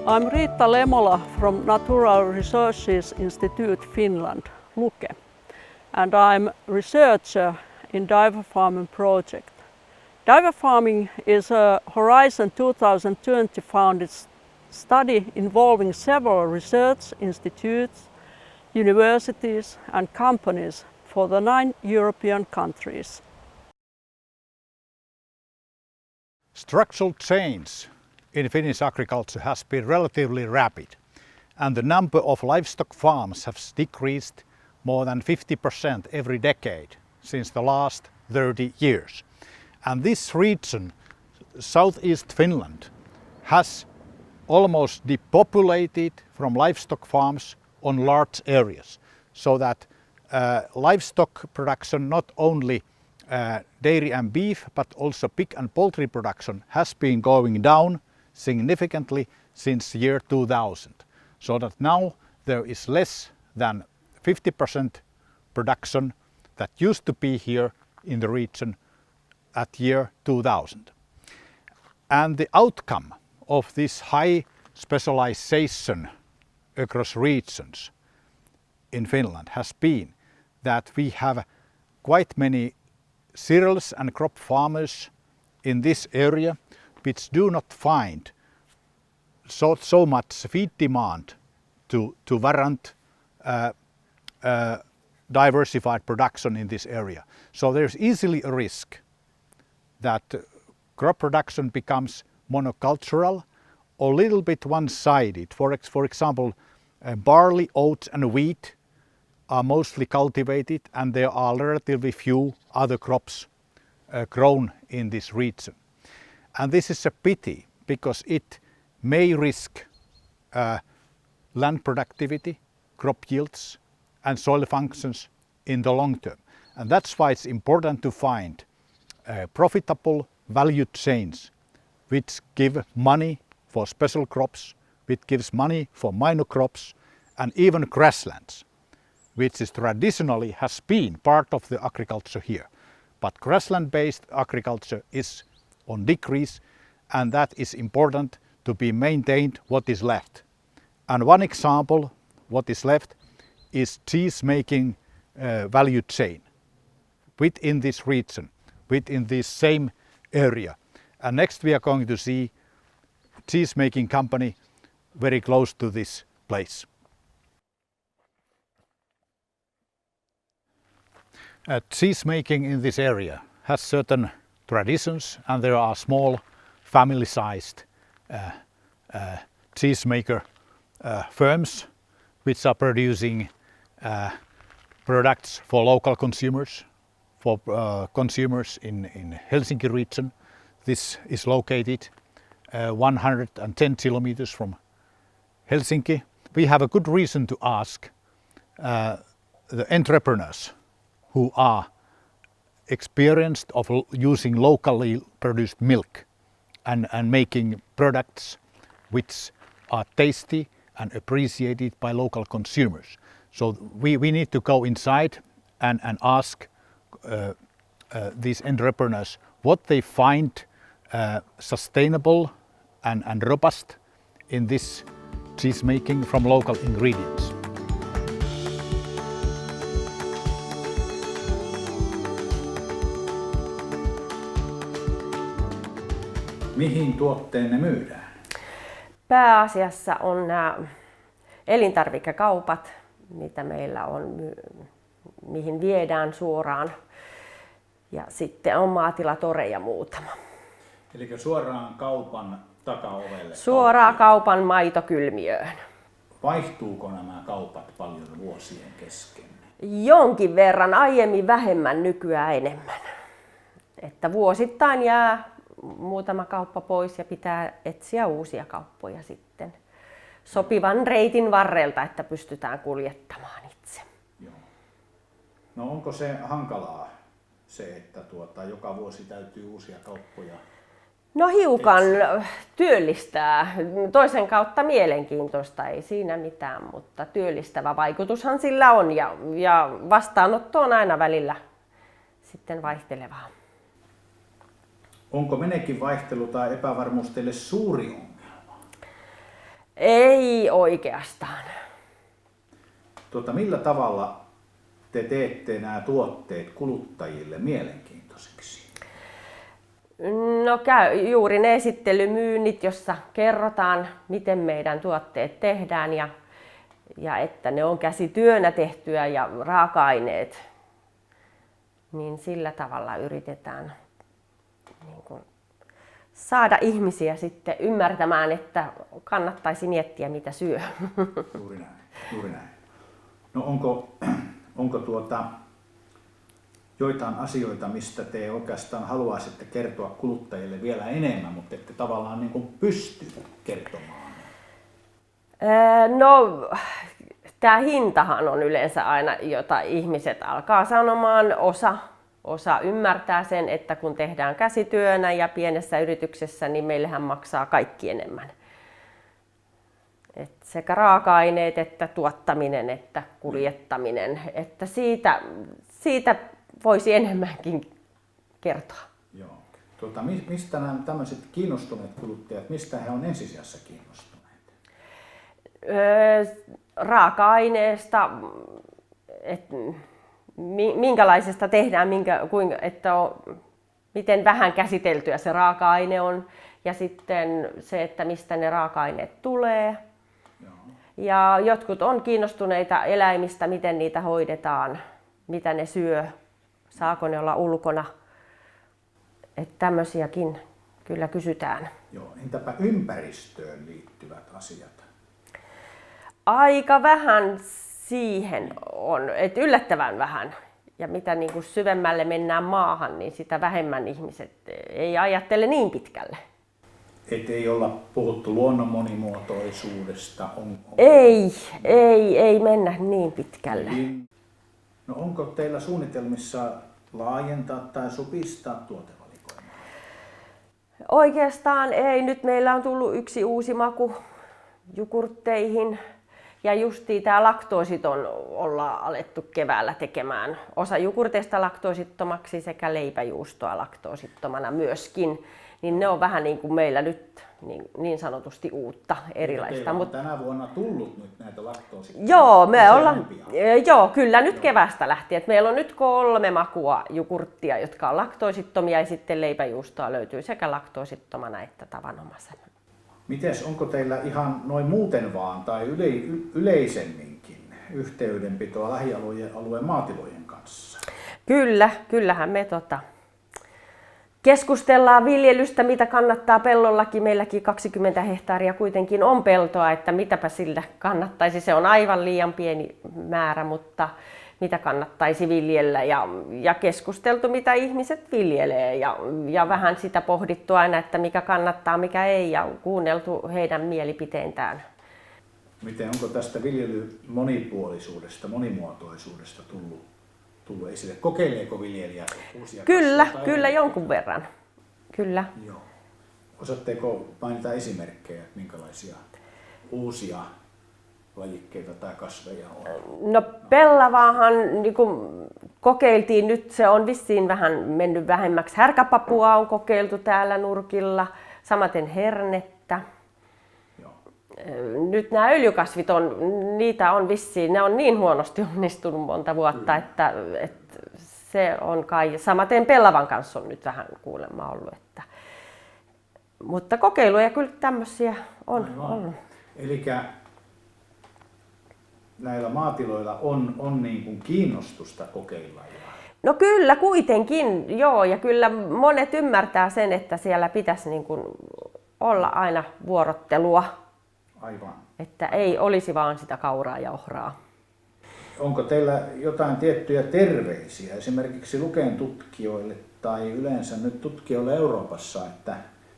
I'm Riitta Lemola from Natural Resources Institute Finland, Luke, and I'm researcher in diver farming project. Diver farming is a Horizon 2020 funded study involving several research institutes, universities and companies for the 9 European countries. Structural change in Finnish agriculture has been relatively rapid, and the number of livestock farms has decreased more than 50% every decade since the last 30 years. And this region, southeast Finland, has almost depopulated from livestock farms on large areas, so that livestock production, not only dairy and beef, but also pig and poultry production, has been going down significantly since year 2000, so that now there is less than 50% production that used to be here in the region at year 2000. And the outcome of this high specialization across regions in Finland has been that we have quite many cereals and crop farmers in this area which do not find so much feed demand to warrant diversified production in this area. So there's easily a risk that crop production becomes monocultural or a little bit one-sided. For example, barley, oats and wheat are mostly cultivated, and there are relatively few other crops grown in this region. And this is a pity, because it may risk land productivity, crop yields and soil functions in the long term. And that's why it's important to find profitable value chains which give money for special crops, which gives money for minor crops, and even grasslands, which is traditionally has been part of the agriculture here. But grassland-based agriculture is on decrease, and that is important to be maintained what is left. And one example what is left is cheese making value chain within this region, within this same area. And next we are going to see cheese making company very close to this place. Cheese making in this area has certain traditions, and there are small family-sized cheesemaker firms which are producing products for local consumers, for consumers in Helsinki region. This is located 110 kilometers from Helsinki. We have a good reason to ask the entrepreneurs who are experienced of using locally produced milk and making products which are tasty and appreciated by local consumers. So we need to go inside and ask these entrepreneurs what they find sustainable and robust in this cheese making from local ingredients. Mihin tuotteenne myydään? Pääasiassa on nämä elintarvikekaupat, mitä meillä on, mihin viedään suoraan. Ja sitten on maatilatoreja muutama. Eli suoraan kaupan takaovelle? Suoraan kaupan maitokylmiöön. Vaihtuuko nämä kaupat paljon vuosien kesken? Jonkin verran, aiemmin vähemmän, nykyään enemmän. Että vuosittain jää muutama kauppa pois ja pitää etsiä uusia kauppoja sitten sopivan reitin varrelta, että pystytään kuljettamaan itse. Joo. No onko se hankalaa se, että joka vuosi täytyy uusia kauppoja? No hiukan työllistää. Toisen kautta mielenkiintoista, ei siinä mitään, mutta työllistävä vaikutushan sillä on ja vastaanotto on aina välillä sitten vaihtelevaa. Onko menekin vaihtelu tai epävarmuus teille suuri ongelma? Ei oikeastaan. Millä tavalla te teette nämä tuotteet kuluttajille mielenkiintoisiksi? No juuri ne esittelymyynnit, jossa kerrotaan, miten meidän tuotteet tehdään ja että ne on käsityönä tehtyä ja raaka-aineet, niin sillä tavalla yritetään niin kuin saada ihmisiä sitten ymmärtämään, että kannattaisi miettiä, mitä syö. Juuri näin, juuri näin. No onko joitain asioita, mistä te oikeastaan haluaisitte kertoa kuluttajille vielä enemmän, mutta ette tavallaan niin kuin pysty kertomaan? No, tämä hintahan on yleensä aina, jota ihmiset alkaa sanomaan. Osa ymmärtää sen, että kun tehdään käsityönä ja pienessä yrityksessä, niin meillähän maksaa kaikki enemmän. Et sekä raaka-aineet, että tuottaminen, että kuljettaminen. Että siitä voisi enemmänkin kertoa. Joo. Mistä nämä tämmöiset kiinnostuneet kuluttajat, mistä he on ensisijassa kiinnostuneet? Raaka-aineesta, minkälaisesta tehdään, miten vähän käsiteltyä se raaka-aine on ja sitten se, että mistä ne raaka-aineet tulee. Joo. Ja jotkut on kiinnostuneita eläimistä, miten niitä hoidetaan, mitä ne syö, saako ne olla ulkona. Että tämmöisiäkin kyllä kysytään. Joo. Entäpä ympäristöön liittyvät asiat? Aika vähän siihen on, että yllättävän vähän. Ja mitä niin kuin syvemmälle mennään maahan, niin sitä vähemmän ihmiset ei ajattele niin pitkälle. Et ei olla puhuttu luonnon monimuotoisuudesta? Ei mennä niin pitkälle. No onko teillä suunnitelmissa laajentaa tai supistaa tuotevalikoimaa? Oikeastaan ei. Nyt meillä on tullut yksi uusi maku jogurtteihin. Ja justiin tämä laktoositon ollaan alettu keväällä tekemään. Osa jogurteista laktoosittomaksi sekä leipäjuustoa laktoosittomana myöskin. Niin ne on vähän niin kuin meillä nyt niin sanotusti uutta, erilaista. Mutta tänä vuonna tullut nyt näitä laktoosittomia? Joo, kyllä nyt keväästä lähtien. Meillä on nyt 3 makua jogurttia, jotka on laktoosittomia ja sitten leipäjuustoa löytyy sekä laktoosittomana että tavanomaisena. Mites, onko teillä ihan noin muuten vaan tai yleisemminkin yhteydenpitoa lähialueen maatilojen kanssa? Kyllähän me keskustellaan viljelystä, mitä kannattaa pellollakin. Meilläkin 20 hehtaaria kuitenkin on peltoa, että mitäpä sillä kannattaisi. Se on aivan liian pieni määrä, mutta mitä kannattaisi viljellä ja keskusteltu, mitä ihmiset viljelee ja vähän sitä pohdittu aina, että mikä kannattaa, mikä ei ja kuunneltu heidän mielipiteintään. Onko tästä viljelyn monipuolisuudesta, monimuotoisuudesta tullut esille? Kokeileeko viljelijät uusia kasveja? Kyllä jonkun verran. Kyllä. Joo. Osaatteko mainita esimerkkejä, minkälaisia uusia lajikkeita tai kasveja on? No pellavaahan niin kuin kokeiltiin nyt, se on vissiin vähän mennyt vähemmäksi. Härkäpapua on kokeiltu täällä nurkilla, samaten hernettä. Joo. Nyt nämä öljykasvit niitä on vissiin, ne on niin huonosti onnistunut monta vuotta, että se on kai, samaten pellavan kanssa on nyt vähän kuulemma ollut. Mutta kokeiluja kyllä tämmöisiä on ollut. Elikkä näillä maatiloilla on niin kuin kiinnostusta kokeilla? No kyllä kuitenkin, joo, ja kyllä monet ymmärtää sen, että siellä pitäisi niin kuin olla aina vuorottelua. Aivan. Että ei olisi vaan sitä kauraa ja ohraa. Onko teillä jotain tiettyjä terveisiä esimerkiksi Luken tutkijoille tai yleensä nyt tutkijoille Euroopassa, että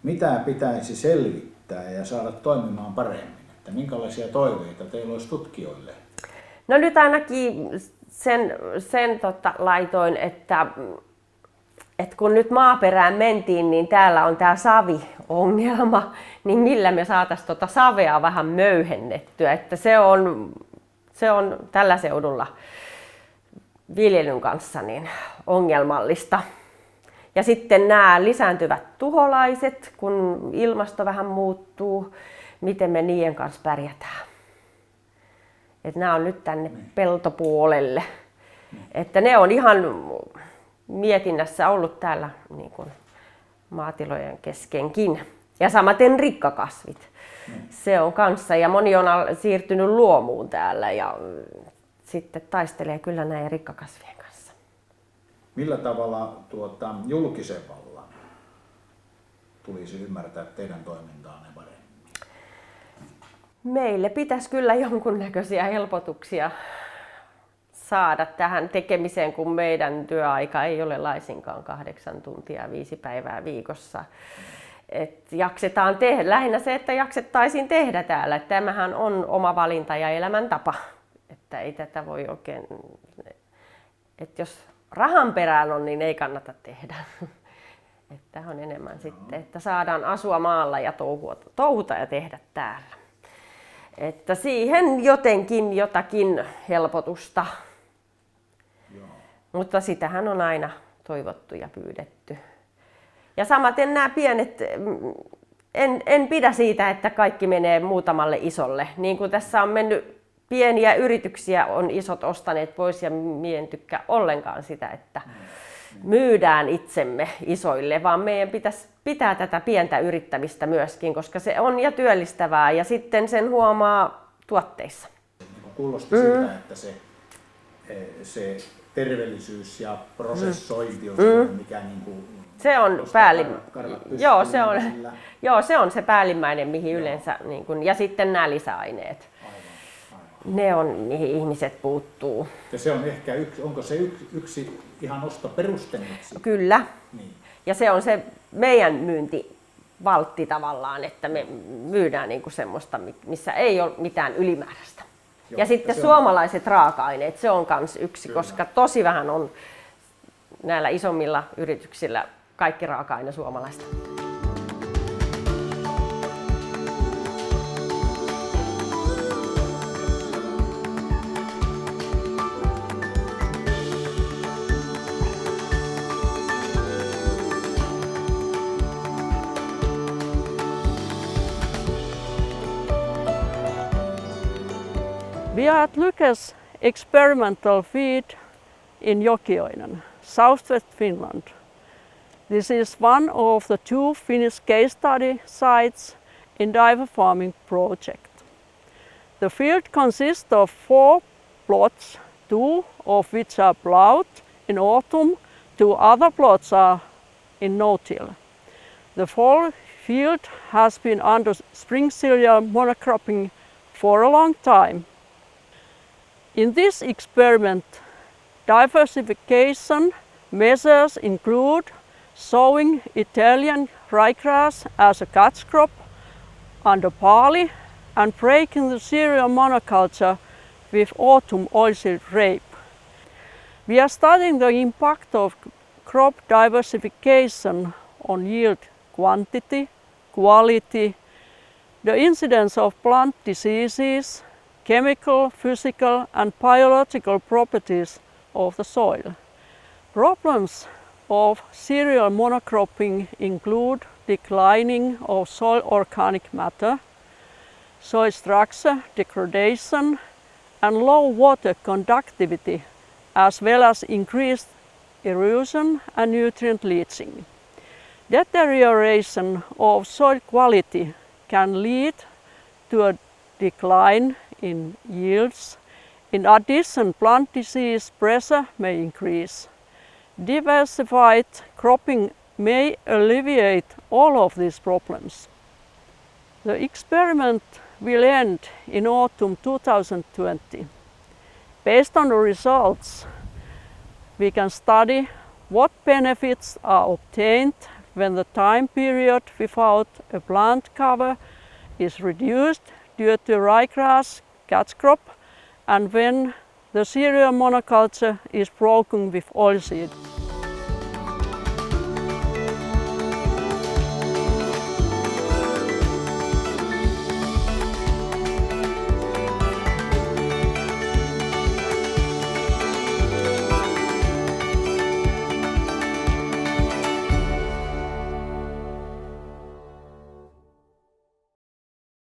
mitä pitäisi selvittää ja saada toimimaan paremmin? että minkälaisia toiveita teillä olisi tutkijoille? No nyt ainakin sen laitoin, että kun nyt maaperään mentiin, niin täällä on tämä saviongelma, niin millä me saataisiin savea vähän möyhennettyä, että se on tällä seudulla viljelyn kanssa niin ongelmallista. Ja sitten nämä lisääntyvät tuholaiset, kun ilmasto vähän muuttuu, miten me niiden kanssa pärjätään. Että nämä on nyt tänne peltopuolelle. Että ne on ihan mietinnässä ollut täällä niin kuin maatilojen keskenkin. Ja samaten rikkakasvit. Se on kanssa, ja moni on siirtynyt luomuun täällä ja sitten taistelee kyllä näiden rikkakasvien kanssa. Millä tavalla julkisen vallan tulisi ymmärtää teidän toimintaanne paremmin? Meille pitäisi kyllä jonkunnäköisiä helpotuksia saada tähän tekemiseen, kun meidän työaika ei ole laisinkaan 8 tuntia 5 päivää viikossa. Et jaksetaan tehdä, lähinnä se, että jaksettaisiin tehdä täällä. Et tämähän on oma valinta ja elämäntapa. Että ei tätä voi oikein, että jos rahan perään on, niin ei kannata tehdä. Että on enemmän sitten, että saadaan asua maalla ja touhuta ja tehdä täällä. Että siihen jotenkin jotakin helpotusta. Mutta sitähän on aina toivottu ja pyydetty. Ja samaten nämä pienet, en pidä siitä, että kaikki menee muutamalle isolle. Niin kuin tässä on mennyt pieniä yrityksiä, on isot ostaneet pois ja mie en tykkää ollenkaan sitä, että myydään itsemme isoille, vaan meidän pitäisi pitää tätä pientä yrittämistä myöskin, koska se on ja työllistävää ja sitten sen huomaa tuotteissa. Kuulosti siltä, että se terveellisyys ja prosessointi on se, mikä se on se on se päällimmäinen, mihin yleensä ja sitten nämä lisäaineet. Ne on, mihin ihmiset puuttuu. Ja se on ehkä onko se yksi ihan ostoperuste? Kyllä. Niin. Ja se on se meidän myyntivaltti tavallaan, että me myydään semmoista, missä ei ole mitään ylimääräistä. Ja sitten suomalaiset raaka-aineet, se on myös yksi, koska tosi vähän on näillä isommilla yrityksillä kaikki raaka-aine suomalaista. We are at Lyke's experimental feed in Jokioinen, southwest Finland. This is one of the 2 Finnish case study sites in diver farming project. The field consists of 4 plots, 2 of which are plowed in autumn, 2 other plots are in no-till. The fall field has been under spring cereal monocropping for a long time. In this experiment, diversification measures include sowing Italian ryegrass as a catch crop under barley and breaking the cereal monoculture with autumn oilseed rape. We are studying the impact of crop diversification on yield quantity, quality, the incidence of plant diseases, chemical, physical and biological properties of the soil. Problems of cereal monocropping include declining of soil organic matter, soil structure degradation and low water conductivity, as well as increased erosion and nutrient leaching. Deterioration of soil quality can lead to a decline in yields. In addition, plant disease pressure may increase. Diversified cropping may alleviate all of these problems. The experiment will end in autumn 2020. Based on the results, we can study what benefits are obtained when the time period without a plant cover is reduced due to ryegrass catch crop and when the cereal monoculture is broken with oilseed.